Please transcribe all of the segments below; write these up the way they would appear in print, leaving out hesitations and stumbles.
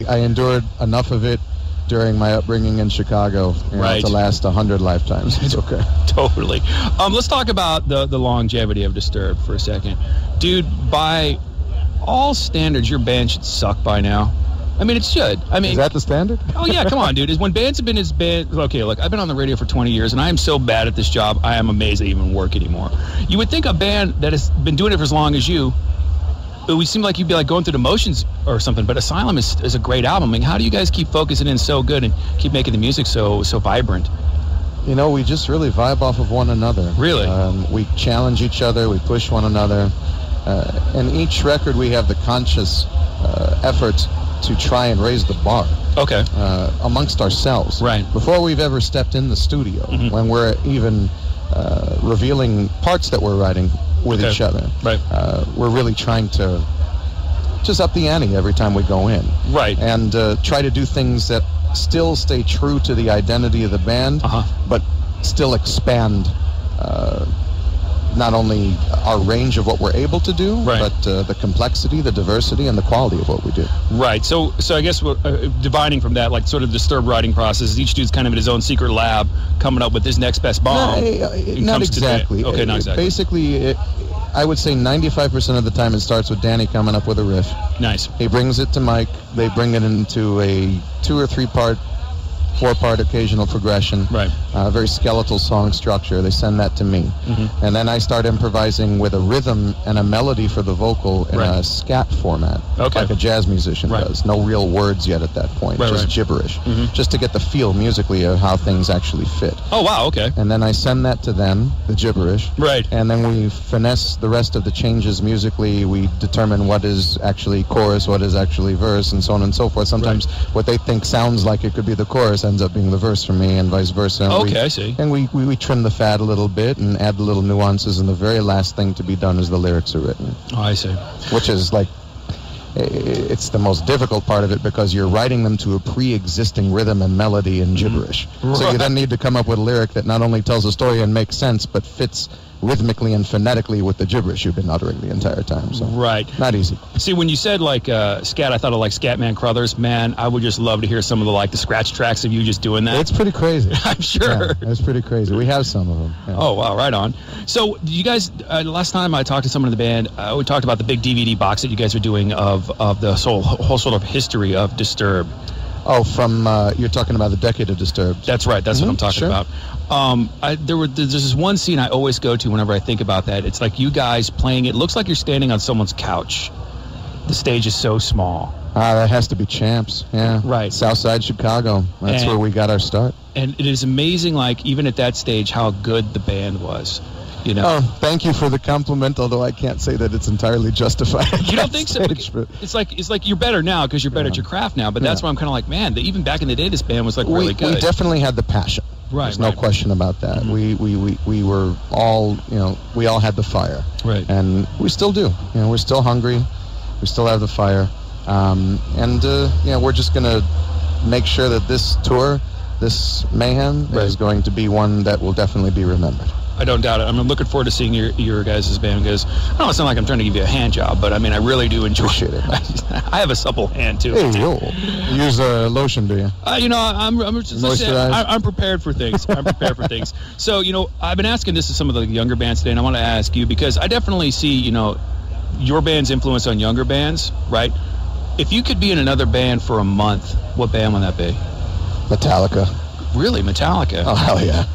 I endured enough of it during my upbringing in Chicago to last 100 lifetimes. It's okay. Totally. Let's talk about the longevity of Disturbed for a second. Dude, by all standards, your band should suck by now. I mean, it should. I mean, is that the standard? Oh, yeah, come on, dude. When bands have been as bad... Okay, look, I've been on the radio for 20 years, and I am so bad at this job, I am amazed I even work anymore. You would think a band that has been doing it for as long as you, it would seem like you'd be like going through the motions or something, but Asylum is a great album. I mean, how do you guys keep focusing in so good and keep making the music so vibrant? You know, we just really vibe off of one another. Really? We challenge each other, we push one another. And each record we have the conscious effort to try and raise the bar. Okay. Amongst ourselves. Right. Before we've ever stepped in the studio, when we're even revealing parts that we're writing with each other. Right. We're really trying to just up the ante every time we go in. Right. And try to do things that still stay true to the identity of the band, but still expand not only our range of what we're able to do, but the complexity, the diversity, and the quality of what we do. Right. So I guess dividing from that, like sort of Disturbed writing process, each dude's kind of in his own secret lab coming up with his next best bomb. Not exactly. Okay, not exactly. Basically, I would say 95% of the time it starts with Danny coming up with a riff. Nice. He brings it to Mike. They bring it into a 2 or 3 part, 4-part occasional progression. Right. Very skeletal song structure. They send that to me. And then I start improvising with a rhythm and a melody for the vocal in a scat format, like a jazz musician does. No real words yet at that point, just gibberish, just to get the feel musically of how things actually fit. Oh, wow, okay. And then I send that to them, the gibberish. Right. And then we finesse the rest of the changes musically. We determine what is actually chorus, what is actually verse, and so on and so forth. Sometimes what they think sounds like it could be the chorus ends up being the verse for me, and vice versa. And I see. And we trim the fat a little bit and add the little nuances, and the very last thing to be done is the lyrics are written. Oh, I see. Which is like, it's the most difficult part of it, because you're writing them to a pre-existing rhythm and melody and gibberish. So you then need to come up with a lyric that not only tells a story and makes sense, but fits rhythmically and phonetically with the gibberish you've been uttering the entire time. So not easy. See, when you said like scat, I thought of like Scatman Crothers. Man, I would just love to hear some of the scratch tracks of you just doing that. It's pretty crazy. I'm sure. Yeah, it's pretty crazy. We have some of them. Yeah. Oh wow, right on. So you guys, last time I talked to someone in the band, we talked about the big DVD box that you guys are doing of the whole sort of history of Disturbed. Oh, from you're talking about the decade of Disturbed. That's right. That's what I'm talking about. There's this one scene I always go to whenever I think about that. It's like you guys playing. It looks like you're standing on someone's couch. The stage is so small. That has to be Champs. Yeah. Right. Southside Chicago. That's where we got our start. And it is amazing, like even at that stage, how good the band was. You know. Oh, thank you for the compliment. Although I can't say that it's entirely justified. You don't think so? It's like you're better now because you're better at your craft now. But that's why I'm kind of like, man. Even back in the day, this band was like really good. We definitely had the passion. Right. There's no question about that. We were all, we all had the fire. Right. And we still do. We're still hungry. We still have the fire. We're just gonna make sure that this tour, this Mayhem, is going to be one that will definitely be remembered. I don't doubt it. I'm looking forward to seeing your guys' band, because I don't sound like I'm trying to give you a hand job, but I mean I really do enjoy it. I have a supple hand too. Hey, you use lotion, do you? I'm prepared for things. I'm prepared for things. So I've been asking this to some of the younger bands today, and I want to ask you, because I definitely see your band's influence on younger bands, right? If you could be in another band for a month, what band would that be? Metallica. Really, Metallica? Oh hell yeah.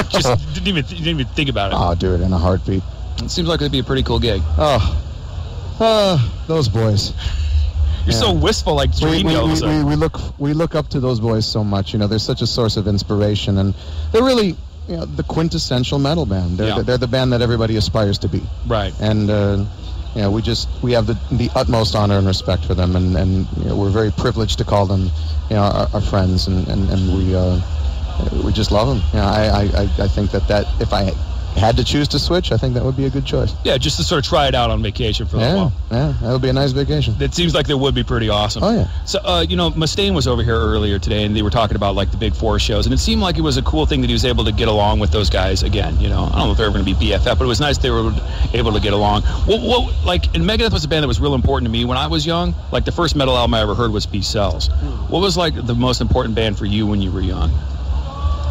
Just didn't even think about it. I'll do it in a heartbeat. It seems like it'd be a pretty cool gig. Those boys. You're so wistful, like dreamy all of a sudden. We look up to those boys so much. They're such a source of inspiration, and they're really the quintessential metal band. They're the band that everybody aspires to be. Right. And we have the utmost honor and respect for them, and we're very privileged to call them our friends, and we just love them. I think that if I had to choose to switch, I think that would be a good choice. Yeah, just to sort of try it out on vacation for a little while. Yeah, that would be a nice vacation. It seems like that would be pretty awesome. Oh, yeah. So, Mustaine was over here earlier today, and they were talking about, like, the Big Four shows, and it seemed like it was a cool thing that he was able to get along with those guys again, I don't know if they were going to be BFF, but it was nice they were able to get along. And Megadeth was a band that was real important to me when I was young. Like, the first metal album I ever heard was Peace Sells. What was, like, the most important band for you when you were young?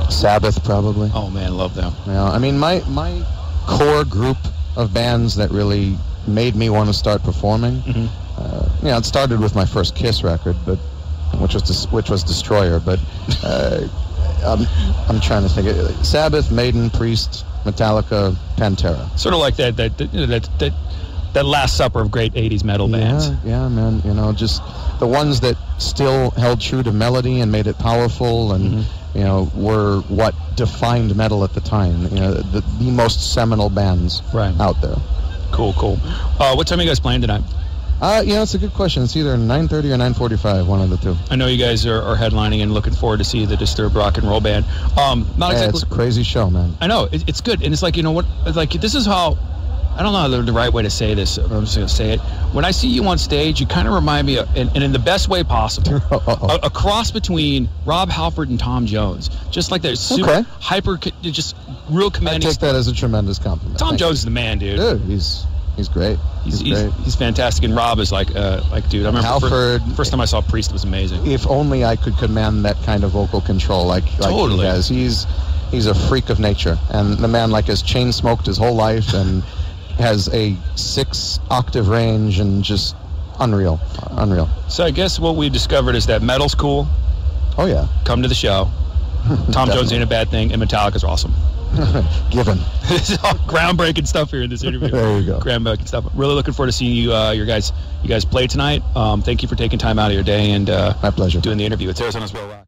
Sabbath, probably. Oh, man, love them. Yeah, I mean, my core group of bands that really made me want to start performing. It started with my first Kiss record, but which was Destroyer. But I'm trying to think. Sabbath, Maiden, Priest, Metallica, Pantera. Sort of like that Last Supper of great '80s metal bands. Yeah, man. Just the ones that still held true to melody and made it powerful and. Were what defined metal at the time. The most seminal bands out there. Cool. What time are you guys playing tonight? It's a good question. It's either 9:30 or 9:45, one of the two. I know you guys are headlining and looking forward to see the Disturbed Rock and Roll Band. It's a crazy show, man. I know. It's good. And it's like, this is how... I don't know the right way to say this, but I'm just going to say it. When I see you on stage, you kind of remind me, and in the best way possible, a cross between Rob Halford and Tom Jones. Just like that super hyper, just real commanding. I take that as a tremendous compliment. Tom Jones is the man, dude. Dude, he's great. He's fantastic, and Rob is like, dude. I remember Halford, first time I saw Priest, it was amazing. If only I could command that kind of vocal control like totally. He has. He's a freak of nature, and the man has chain smoked his whole life and has a 6-octave range and just unreal. So I guess what we discovered is that metal's cool. Oh yeah. Come to the show. Tom Jones ain't a bad thing, and Metallica's awesome. Given. This is all groundbreaking stuff here in this interview. There you go. Groundbreaking stuff. Really looking forward to seeing you guys play tonight. Thank you for taking time out of your day and my pleasure. Doing the interview. It's Arizona's Real Rock.